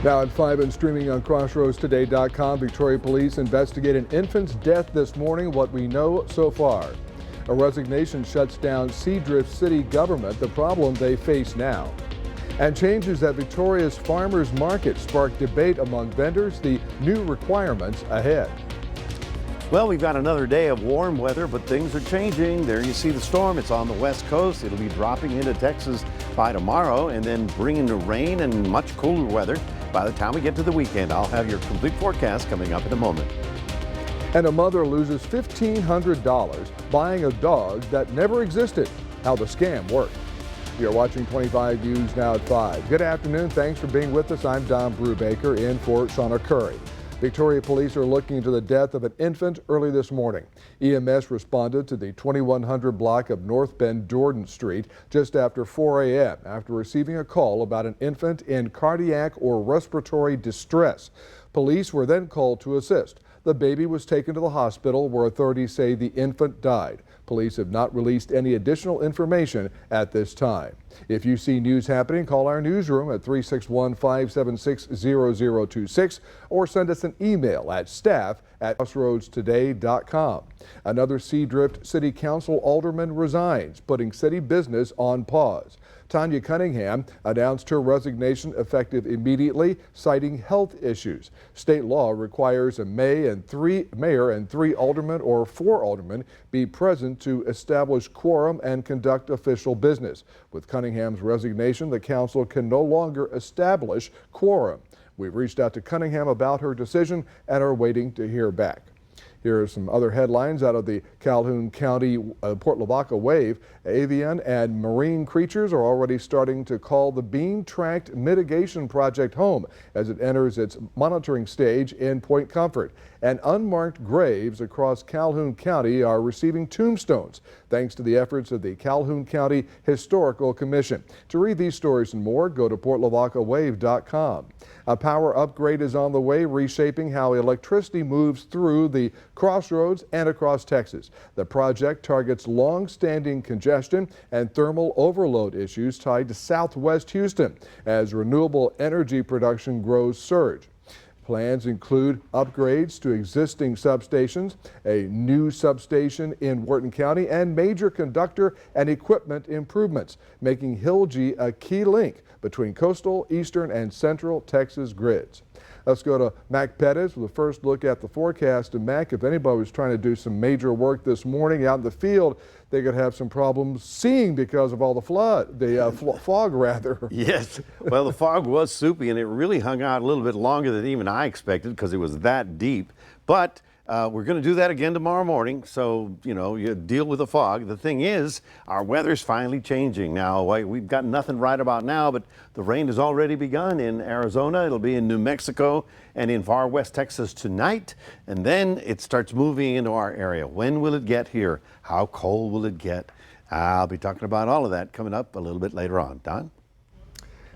Now at 5 and streaming on crossroadstoday.com, Victoria Police investigate an infant's death this morning. What we know so far. A resignation shuts down Seadrift City government, the problem they face now. And changes at Victoria's farmers market spark debate among vendors, the new requirements ahead. Well, we've got another day of warm weather, but things are changing. There you see the storm. It's on the west coast. It'll be dropping into Texas by tomorrow and then bringing the rain and much cooler weather by the time we get to the weekend. I'll have your complete forecast coming up in a moment. And a mother loses $1,500 buying a dog that never existed. How the scam worked. You're watching 25 News now at 5. Good afternoon. Thanks for being with us. I'm Don Brubaker in for Shauna Curry. Victoria Police are looking into the death of an infant early this morning. EMS responded to the 2100 block of North Bend Jordan Street just after 4 a.m. after receiving a call about an infant in cardiac or respiratory distress. Police were then called to assist. The baby was taken to the hospital where authorities say the infant died. Police have not released any additional information at this time. If you see news happening, call our newsroom at 361-576-0026 or send us an email at staff@crossroadstoday.com. Another Seadrift City Council alderman resigns, putting city business on pause. Tanya Cunningham announced her resignation effective immediately, citing health issues. State law requires a mayor and three aldermen or 4 aldermen be present to establish quorum and conduct official business. With Cunningham's resignation, the council can no longer establish quorum. We've reached out to Cunningham about her decision and are waiting to hear back. Here are some other headlines out of the Calhoun County Port Lavaca Wave. Avian and marine creatures are already starting to call the Beam Tract Mitigation Project home as it enters its monitoring stage in Point Comfort. And unmarked graves across Calhoun County are receiving tombstones thanks to the efforts of the Calhoun County Historical Commission. To read these stories and more, go to portlavacawave.com. A power upgrade is on the way, reshaping how electricity moves through the crossroads and across Texas. The project targets long-standing congestion and thermal overload issues tied to Southwest Houston as renewable energy production grows surge. Plans include upgrades to existing substations, a new substation in Wharton County, and major conductor and equipment improvements, making Hilgi a key link between coastal, eastern, and central Texas grids. Let's go to Mac Pettis with a first look at the forecast. And Mac, if anybody was trying to do some major work this morning out in the field, they could have some problems seeing because of all the fog rather. Yes, well, the fog was soupy and it really hung out a little bit longer than even I expected because it was that deep. But we're going to do that again tomorrow morning, so, you deal with the fog. The thing is, our weather's finally changing now. We've got nothing right about now, but the rain has already begun in Arizona. It'll be in New Mexico and in far west Texas tonight, and then it starts moving into our area. When will it get here? How cold will it get? I'll be talking about all of that coming up a little bit later on. Don?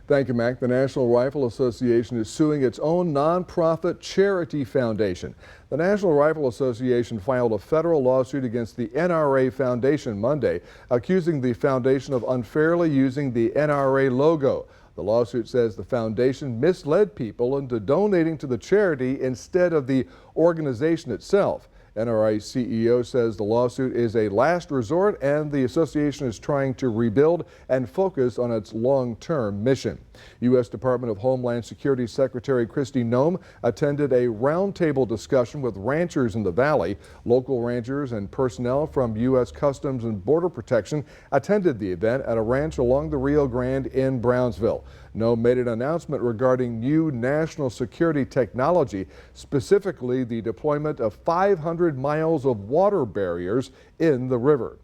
Thank you, Mac. The National Rifle Association is suing its own nonprofit charity foundation. The National Rifle Association filed a federal lawsuit against the NRA Foundation Monday, accusing the foundation of unfairly using the NRA logo. The lawsuit says the foundation misled people into donating to the charity instead of the organization itself. NRA CEO says the lawsuit is a last resort and the association is trying to rebuild and focus on its long-term mission. U.S. Department of Homeland Security Secretary Kristi Noem attended a roundtable discussion with ranchers in the valley. Local ranchers and personnel from U.S. Customs and Border Protection attended the event at a ranch along the Rio Grande in Brownsville. Noem made an announcement regarding new national security technology, specifically the deployment of 500 miles of water barriers in the river.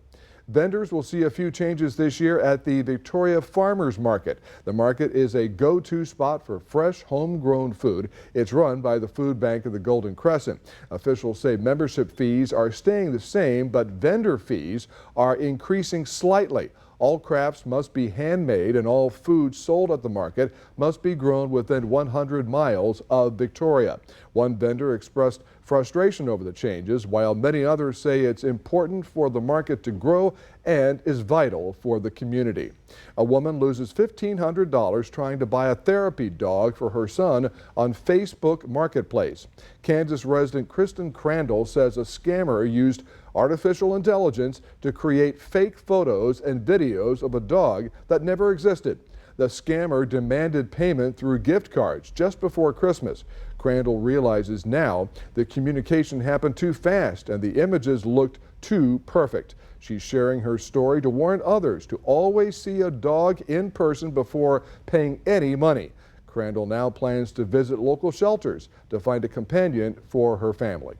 Vendors will see a few changes this year at the Victoria Farmers Market. The market is a go-to spot for fresh, homegrown food. It's run by the Food Bank of the Golden Crescent. Officials say membership fees are staying the same, but vendor fees are increasing slightly. All crafts must be handmade and all food sold at the market must be grown within 100 miles of Victoria. One vendor expressed frustration over the changes, while many others say it's important for the market to grow and is vital for the community. A woman loses $1,500 trying to buy a therapy dog for her son on Facebook Marketplace. Kansas resident Kristen Crandall says a scammer used artificial intelligence to create fake photos and videos of a dog that never existed. The scammer demanded payment through gift cards just before Christmas. Crandall realizes now the communication happened too fast and the images looked too perfect. She's sharing her story to warn others to always see a dog in person before paying any money. Crandall now plans to visit local shelters to find a companion for her family.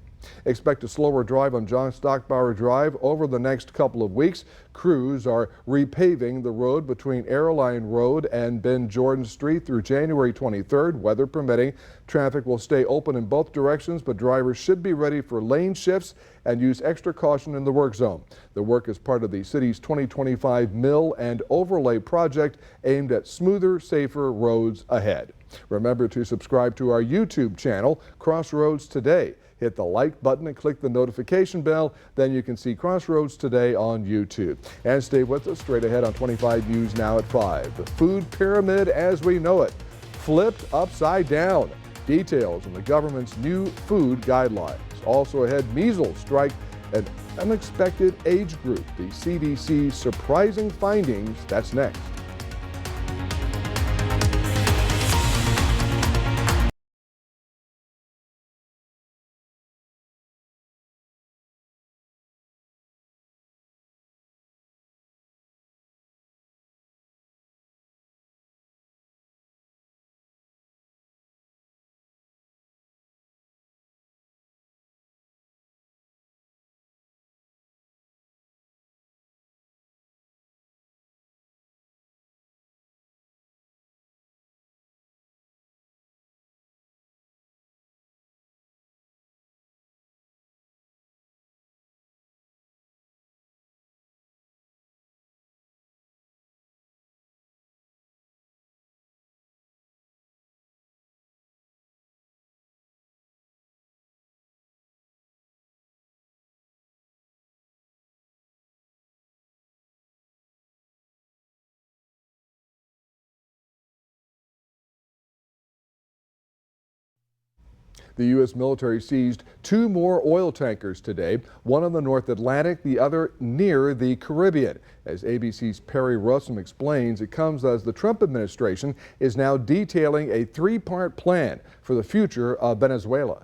Expect a slower drive on John Stockbauer Drive over the next couple of weeks. Crews are repaving the road between Airline Road and Ben Jordan Street through January 23rd, weather permitting. Traffic will stay open in both directions, but drivers should be ready for lane shifts and use extra caution in the work zone. The work is part of the city's 2025 Mill and Overlay project aimed at smoother, safer roads ahead. Remember to subscribe to our YouTube channel, Crossroads Today. Hit the like button and click the notification bell. Then you can see Crossroads Today on YouTube. And stay with us straight ahead on 25 News Now at 5. The food pyramid as we know it, flipped upside down. Details on the government's new food guidelines. Also ahead, measles strike an unexpected age group. The CDC's surprising findings. That's next. The U.S. military seized 2 more oil tankers today, one on the North Atlantic, the other near the Caribbean. As ABC's Perry Russum explains, it comes as the Trump administration is now detailing a 3-part plan for the future of Venezuela.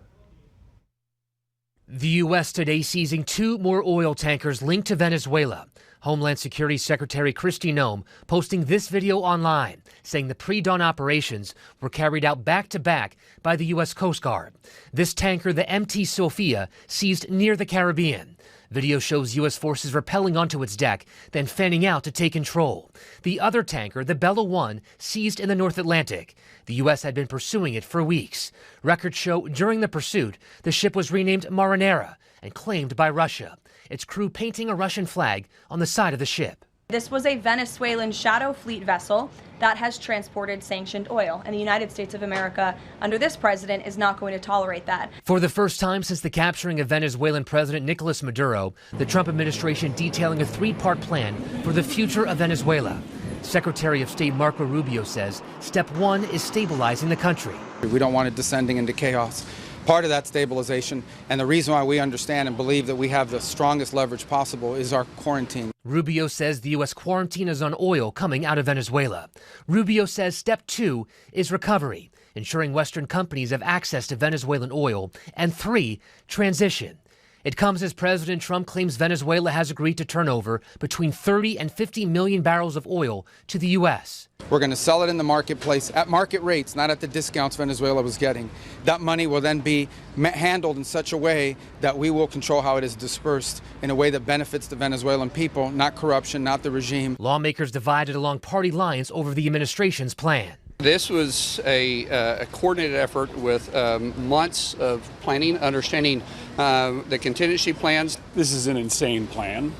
The U.S. today seizing 2 more oil tankers linked to Venezuela. Homeland Security Secretary Kristi Noem posting this video online, saying the pre-dawn operations were carried out back-to-back by the U.S. Coast Guard. This tanker, the MT Sophia, seized near the Caribbean. Video shows U.S. forces rappelling onto its deck, then fanning out to take control. The other tanker, the Bella 1, seized in the North Atlantic. The U.S. had been pursuing it for weeks. Records show during the pursuit, the ship was renamed Marinera and claimed by Russia, its crew painting a Russian flag on the side of the ship. This was a Venezuelan shadow fleet vessel that has transported sanctioned oil, and the United States of America, under this president, is not going to tolerate that. For the first time since the capturing of Venezuelan President Nicolas Maduro, the Trump administration detailing a 3-part plan for the future of Venezuela. Secretary of State Marco Rubio says step 1 is stabilizing the country. We don't want it descending into chaos. Part of that stabilization, and the reason why we understand and believe that we have the strongest leverage possible, is our quarantine. Rubio says the U.S. quarantine is on oil coming out of Venezuela. Rubio says step 2 is recovery, ensuring Western companies have access to Venezuelan oil, and 3, transition. It comes as President Trump claims Venezuela has agreed to turn over between 30 and 50 million barrels of oil to the U.S. We're going to sell it in the marketplace at market rates, not at the discounts Venezuela was getting. That money will then be handled in such a way that we will control how it is dispersed in a way that benefits the Venezuelan people, not corruption, not the regime. Lawmakers divided along party lines over the administration's plan. This was a coordinated effort with months of planning, understanding the contingency plans. This is an insane plan.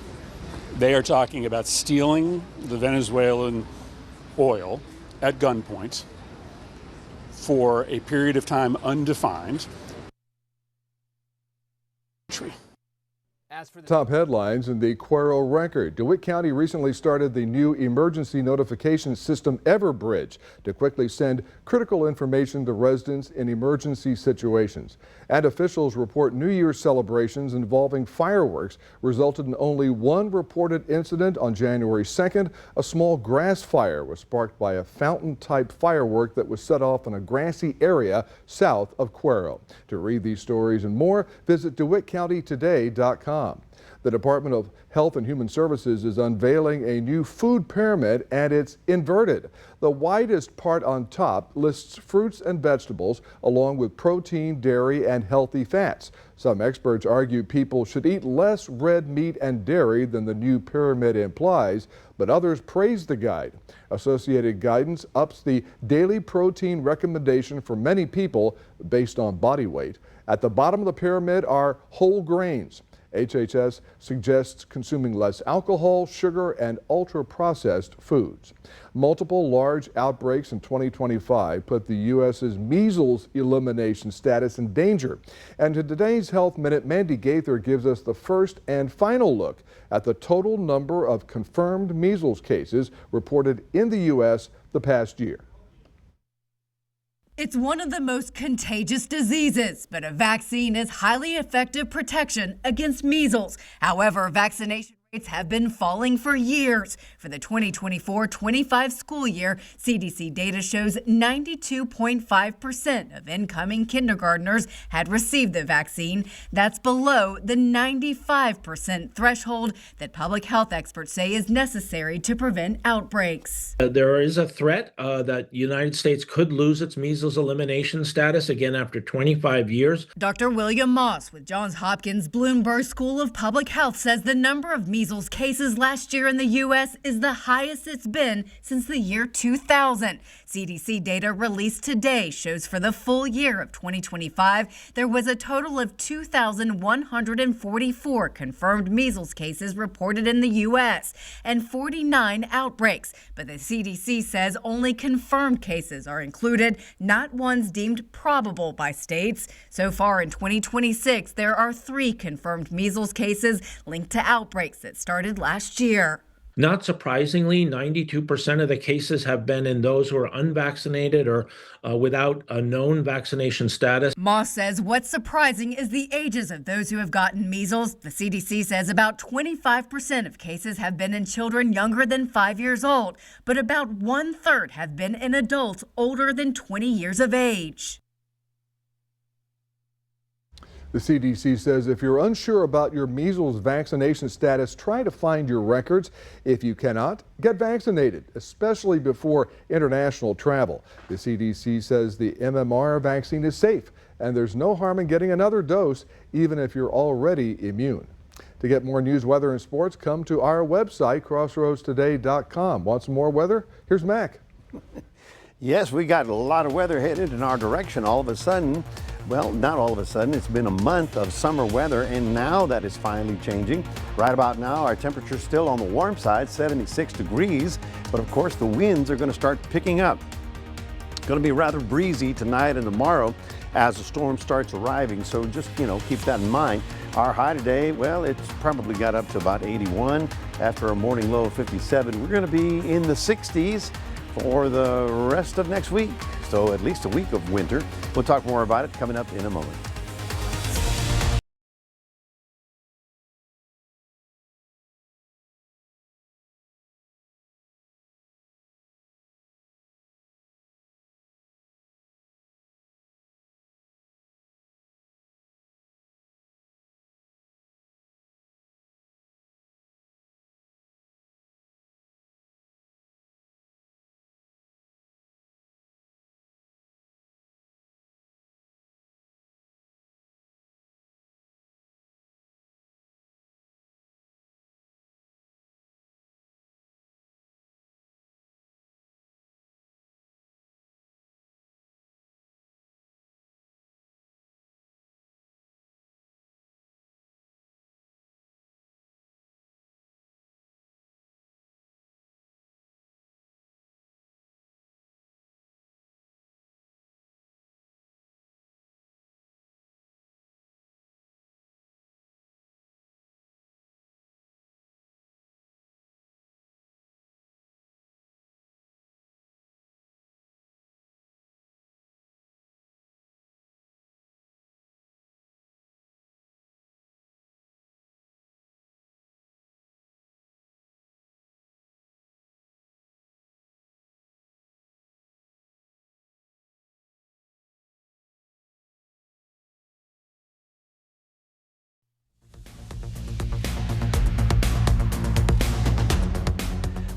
They are talking about stealing the Venezuelan oil at gunpoint for a period of time undefined. Top headlines in the Cuero Record. DeWitt County recently started the new emergency notification system Everbridge to quickly send critical information to residents in emergency situations. And officials report New Year's celebrations involving fireworks resulted in only one reported incident on January 2nd. A small grass fire was sparked by a fountain-type firework that was set off in a grassy area south of Cuero. To read these stories and more, visit DeWittCountyToday.com. The Department of Health and Human Services is unveiling a new food pyramid, and it's inverted. The widest part on top lists fruits and vegetables along with protein, dairy, and healthy fats. Some experts argue people should eat less red meat and dairy than the new pyramid implies, but others praise the guide. Associated guidance ups the daily protein recommendation for many people based on body weight. At the bottom of the pyramid are whole grains. HHS suggests consuming less alcohol, sugar, and ultra-processed foods. Multiple large outbreaks in 2025 put the U.S.'s measles elimination status in danger. And in today's Health Minute, Mandy Gaither gives us the first and final look at the total number of confirmed measles cases reported in the U.S. the past year. It's one of the most contagious diseases, but a vaccine is highly effective protection against measles. However, vaccination rates have been falling for years. For the 2024-25 school year, CDC data shows 92.5% of incoming kindergartners had received the vaccine. That's below the 95% threshold that public health experts say is necessary to prevent outbreaks. There is a threat that the United States could lose its measles elimination status again after 25 years. Dr. William Moss with Johns Hopkins Bloomberg School of Public Health says the number of measles cases last year in the U.S. is the highest it's been since the year 2000. CDC data released today shows for the full year of 2025, there was a total of 2,144 confirmed measles cases reported in the U.S. and 49 outbreaks. But the CDC says only confirmed cases are included, not ones deemed probable by states. So far in 2026, there are 3 confirmed measles cases linked to outbreaks that started last year. Not surprisingly, 92% of the cases have been in those who are unvaccinated or without a known vaccination status. Moss says what's surprising is the ages of those who have gotten measles. The CDC says about 25% of cases have been in children younger than 5 years old, but about 1/3 have been in adults older than 20 years of age. The CDC says if you're unsure about your measles vaccination status, try to find your records. If you cannot, get vaccinated, especially before international travel. The CDC says the MMR vaccine is safe and there's no harm in getting another dose, even if you're already immune. To get more news, weather, and sports, come to our website, crossroadstoday.com. Want some more weather? Here's Mac. Yes, we got a lot of weather headed in our direction all of a sudden. Well, not all of a sudden. It's been a month of summer weather, and now that is finally changing. Right about now, our temperature's still on the warm side, 76 degrees, but of course the winds are going to start picking up. It's going to be rather breezy tonight and tomorrow as the storm starts arriving, so just, keep that in mind. Our high today, well, it's probably got up to about 81 after a morning low of 57. We're going to be in the 60s for the rest of next week, so at least a week of winter. We'll talk more about it coming up in a moment.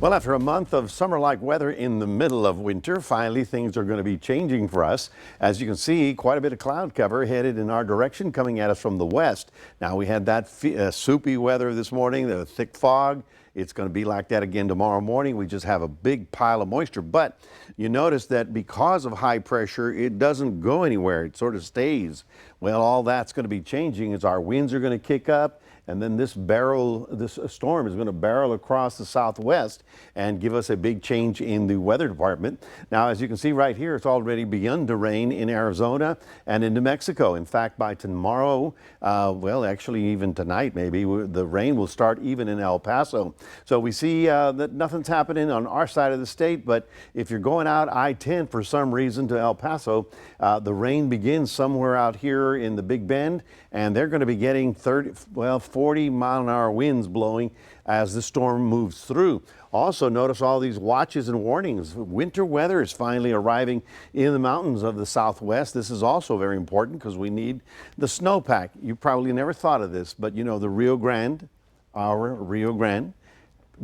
Well, after a month of summer-like weather in the middle of winter, finally things are going to be changing for us. As you can see, quite a bit of cloud cover headed in our direction coming at us from the west. Now, we had that soupy weather this morning, the thick fog. It's going to be like that again tomorrow morning. We just have a big pile of moisture. But you notice that because of high pressure, it doesn't go anywhere. It sort of stays. Well, all that's going to be changing as our winds are going to kick up. And then this storm is going to barrel across the southwest and give us a big change in the weather department. Now, as you can see right here, it's already begun to rain in Arizona and in New Mexico. In fact, by tomorrow, well, actually even tonight maybe, the rain will start even in El Paso. So we see that nothing's happening on our side of the state, but if you're going out I-10 for some reason to El Paso, the rain begins somewhere out here in the Big Bend, and they're going to be getting 40-mile-an-hour winds blowing as the storm moves through. Also, notice all these watches and warnings. Winter weather is finally arriving in the mountains of the southwest. This is also very important because we need the snowpack. You probably never thought of this, but you know the Rio Grande, our Rio Grande,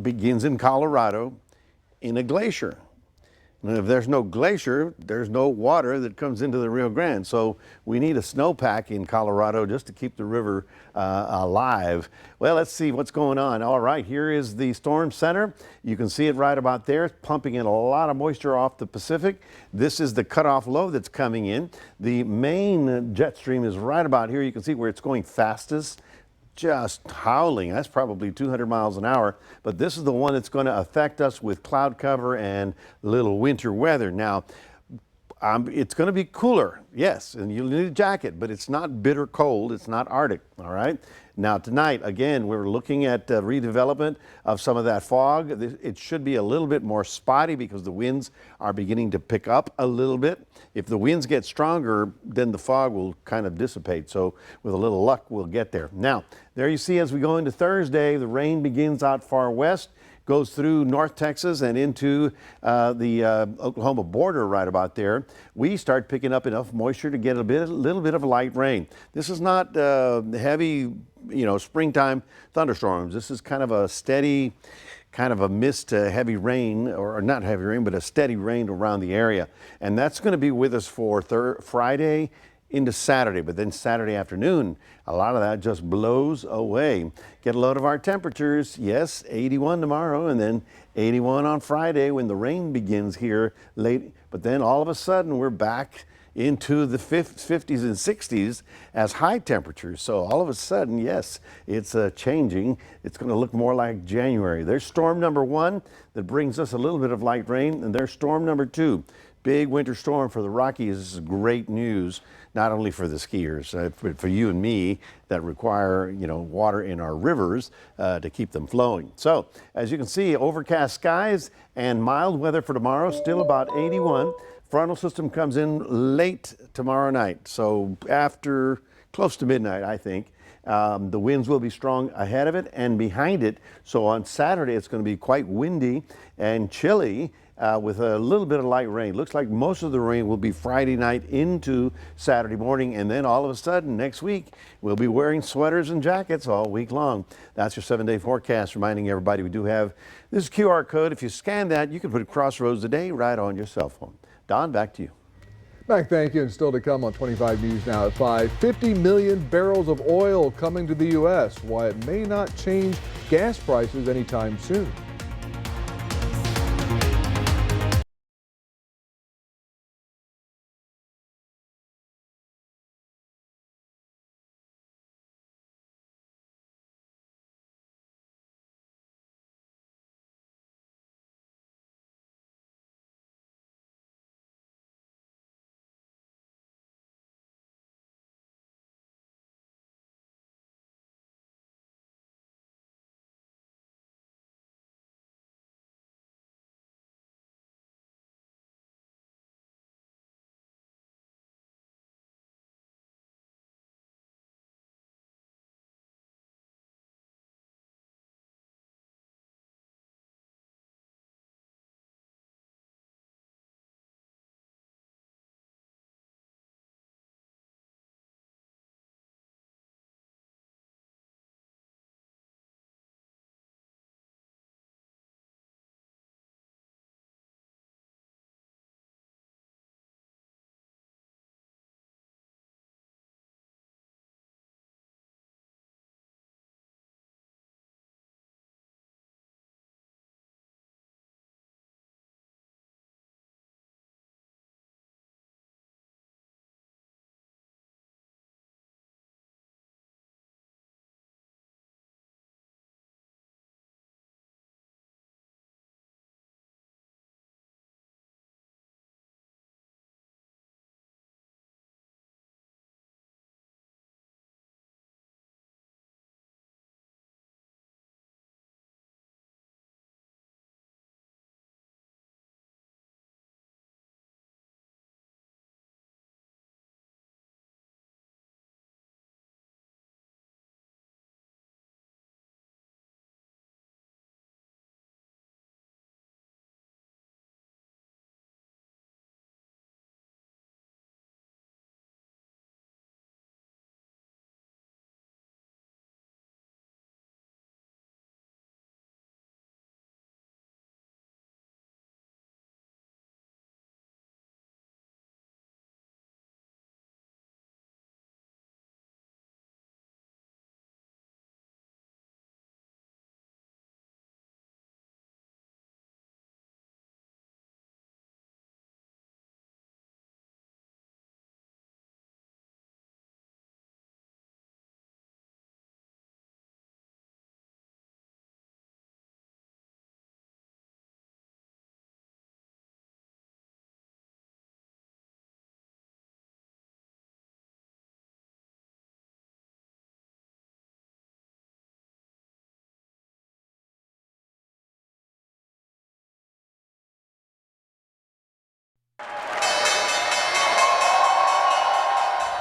begins in Colorado in a glacier. And if there's no glacier, there's no water that comes into the Rio Grande. So we need a snowpack in Colorado just to keep the river alive. Well, let's see what's going on. All right, here is the storm center. You can see it right about there. It's pumping in a lot of moisture off the Pacific. This is the cutoff low that's coming in. The main jet stream is right about here. You can see where it's going fastest. Just howling. That's probably 200 miles an hour. But this is the one that's going to affect us with cloud cover and little winter weather. Now, it's going to be cooler, yes, and you'll need a jacket, but it's not bitter cold. It's not Arctic, all right? Now, tonight, again, we're looking at redevelopment of some of that fog. It should be a little bit more spotty because the winds are beginning to pick up a little bit. If the winds get stronger, then the fog will kind of dissipate. So with a little luck, we'll get there. Now, there you see as we go into Thursday, the rain begins out far west, goes through North Texas and into the Oklahoma border right about there. We start picking up enough moisture to get a little bit of light rain. This is not heavy, springtime thunderstorms. This is kind of a steady, kind of a mist heavy rain, or not heavy rain, but a steady rain around the area. And that's going to be with us for Friday into Saturday, but then Saturday afternoon, a lot of that just blows away. Get a load of our temperatures. Yes, 81 tomorrow and then 81 on Friday when the rain begins here late. But then all of a sudden we're back into the 50s and 60s as high temperatures. So all of a sudden, yes, it's changing. It's going to look more like January. There's storm number 1 that brings us a little bit of light rain, and there's storm number 2. Big winter storm for the Rockies. This is great news, not only for the skiers, but for you and me that require, water in our rivers to keep them flowing. So, as you can see, overcast skies and mild weather for tomorrow, still about 81. Frontal system comes in late tomorrow night, so after close to midnight, I think. The winds will be strong ahead of it and behind it. So on Saturday, it's going to be quite windy and chilly with a little bit of light rain. Looks like most of the rain will be Friday night into Saturday morning. And then all of a sudden next week, we'll be wearing sweaters and jackets all week long. That's your 7-day forecast, reminding everybody we do have this QR code. If you scan that, you can put Crossroads Today right on your cell phone. Don, back to you. Mike, thank you. And still to come on 25 News Now at 5, 50 million barrels of oil coming to the U.S. Why it may not change gas prices anytime soon.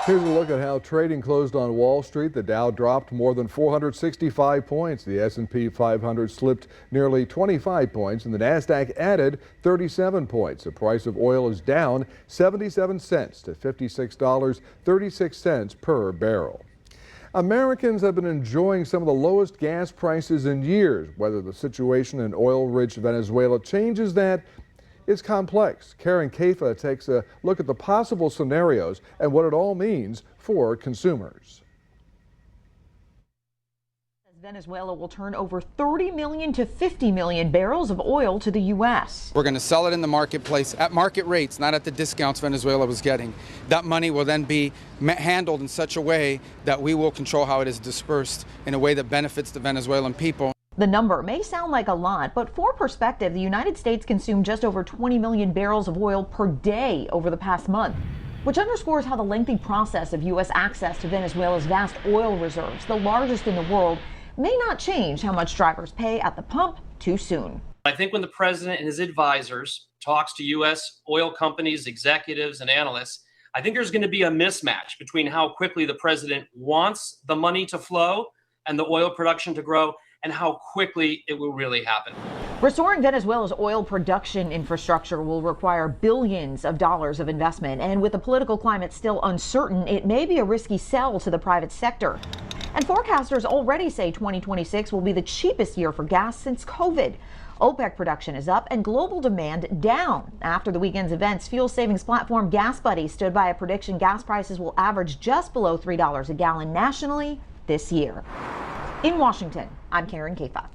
Here's a look at how trading closed on Wall Street. The Dow dropped more than 465 points. The S&P 500 slipped nearly 25 points, and the Nasdaq added 37 points. The price of oil is down 77 cents to $56.36 per barrel. Americans have been enjoying some of the lowest gas prices in years. Whether the situation in oil-rich Venezuela changes that is complex. Karen Kafa takes a look at the possible scenarios and what it all means for consumers. Venezuela will turn over 30 million to 50 million barrels of oil to the U.S. We're going to sell it in the marketplace at market rates, not at the discounts Venezuela was getting. That money will then be handled in such a way that we will control how it is dispersed in a way that benefits the Venezuelan people. The number may sound like a lot, but for perspective, the United States consumed just over 20 million barrels of oil per day over the past month, which underscores how the lengthy process of U.S. access to Venezuela's vast oil reserves, the largest in the world, may not change how much drivers pay at the pump too soon. I think when the president and his advisors talks to U.S. oil companies, executives, and analysts, I think there's going to be a mismatch between how quickly the president wants the money to flow and the oil production to grow, and how quickly it will really happen. Restoring Venezuela's oil production infrastructure will require billions of dollars of investment, and with the political climate still uncertain, it may be a risky sell to the private sector. And forecasters already say 2026 will be the cheapest year for gas since COVID. OPEC production is up and global demand down. After the weekend's events, fuel savings platform Gas Buddy stood by a prediction gas prices will average just below $3 a gallon nationally this year. In Washington, I'm Karen Kafa.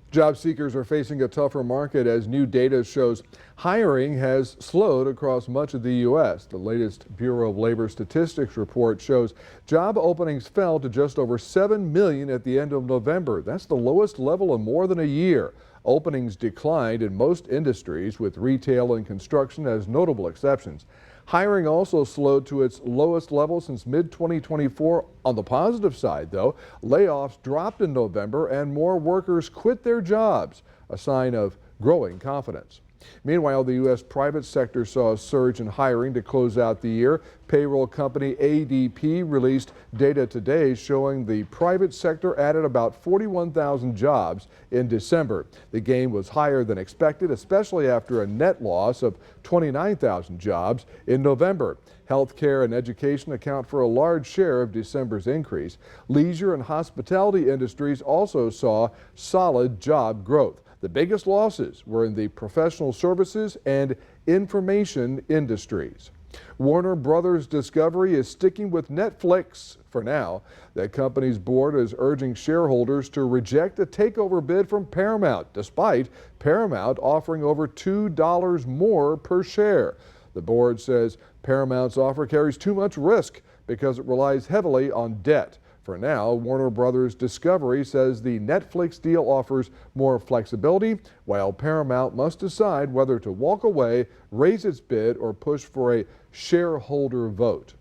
Job seekers are facing a tougher market as new data shows hiring has slowed across much of the U.S. The latest Bureau of Labor Statistics report shows job openings fell to just over 7 million at the end of November. That's the lowest level in more than a year. Openings declined in most industries, with retail and construction as notable exceptions. Hiring also slowed to its lowest level since mid-2024. On the positive side, though, layoffs dropped in November and more workers quit their jobs, a sign of growing confidence. Meanwhile, the U.S. private sector saw a surge in hiring to close out the year. Payroll company ADP released data today showing the private sector added about 41,000 jobs in December. The gain was higher than expected, especially after a net loss of 29,000 jobs in November. Healthcare and education account for a large share of December's increase. Leisure and hospitality industries also saw solid job growth. The biggest losses were in the professional services and information industries. Warner Brothers Discovery is sticking with Netflix for now. The company's board is urging shareholders to reject a takeover bid from Paramount, despite Paramount offering over $2 more per share. The board says Paramount's offer carries too much risk because it relies heavily on debt. For now, Warner Brothers Discovery says the Netflix deal offers more flexibility, while Paramount must decide whether to walk away, raise its bid, or push for a shareholder vote.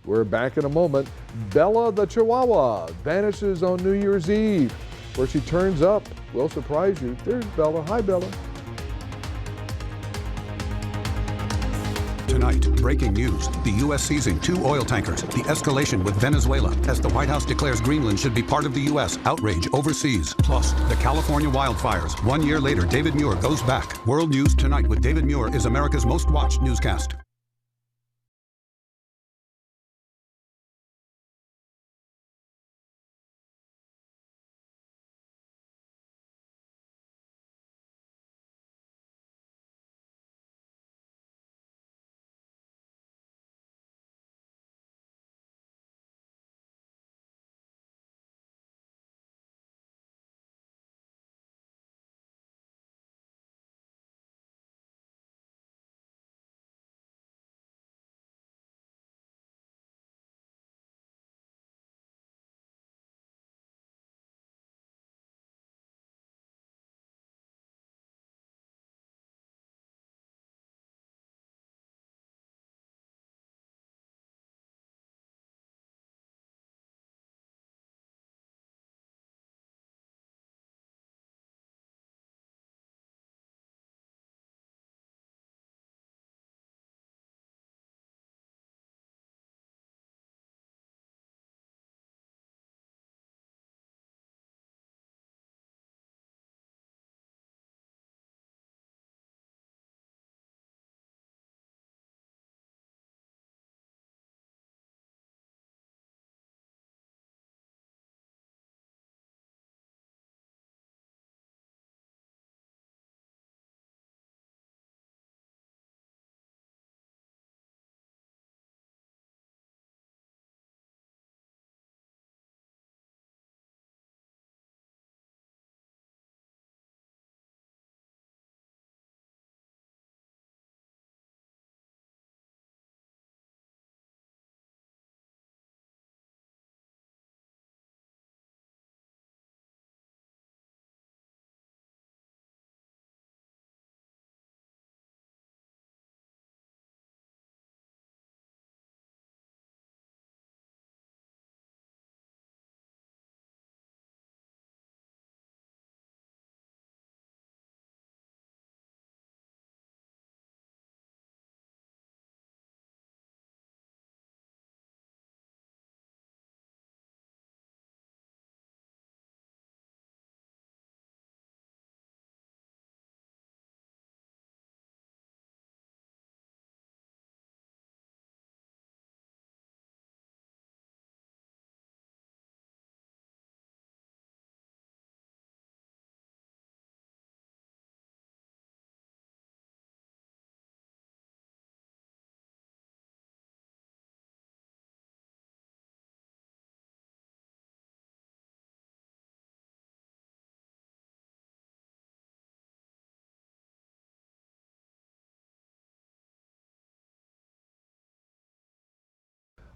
We're back in a moment. Bella the Chihuahua vanishes on New Year's Eve. Where she turns up will surprise you. There's Bella. Hi, Bella. Tonight, breaking news. The U.S. seizing 2 oil tankers. The escalation with Venezuela as the White House declares Greenland should be part of the U.S. Outrage overseas. Plus, the California wildfires. 1 year later, David Muir goes back. World News Tonight with David Muir is America's most watched newscast.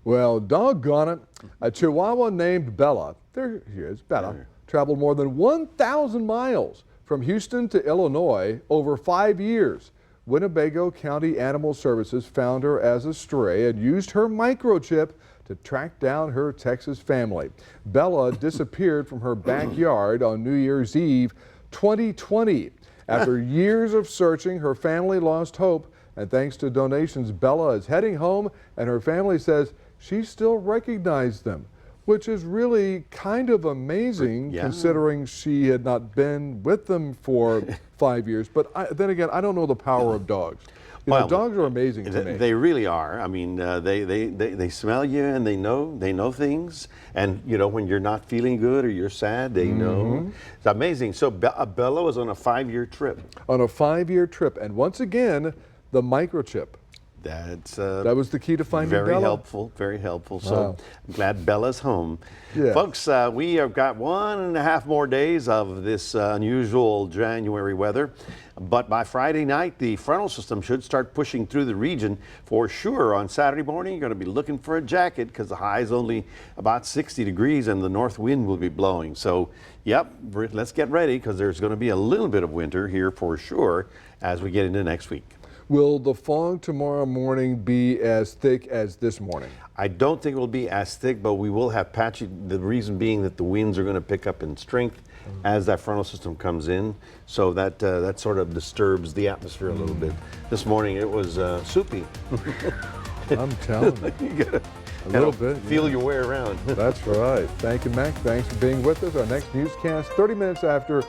Well, doggone it, a Chihuahua named Bella, there she is, Bella, traveled more than 1,000 miles from Houston to Illinois over 5 years. Winnebago County Animal Services found her as a stray and used her microchip to track down her Texas family. Bella disappeared from her backyard on New Year's Eve 2020. After years of searching, her family lost hope, and thanks to donations, Bella is heading home, and her family says she still recognized them, which is really kind of amazing considering she had not been with them for 5 years. But then again, I don't know the power of dogs. You know, dogs are amazing to me. They really are. I mean, they smell you and they know things. And you know, when you're not feeling good or you're sad, they know. It's amazing. So Bella was on a 5-year trip. On a 5-year trip, and once again, the microchip. That was the key to finding Bella. Very helpful. So I'm glad Bella's home. Yeah. Folks, we have got 1.5 more days of this unusual January weather. But by Friday night, the frontal system should start pushing through the region for sure. On Saturday morning, you're going to be looking for a jacket because the high is only about 60 degrees and the north wind will be blowing. So, yep, let's get ready because there's going to be a little bit of winter here for sure as we get into next week. Will the fog tomorrow morning be as thick as this morning? I don't think it will be as thick, but we will have patchy. The reason being that the winds are going to pick up in strength as that frontal system comes in. So that sort of disturbs the atmosphere a little bit. This morning it was soupy. I'm telling you. You gotta, a little bit. Feel your way around. That's right. Thank you, Mac. Thanks for being with us. Our next newscast, 30 minutes after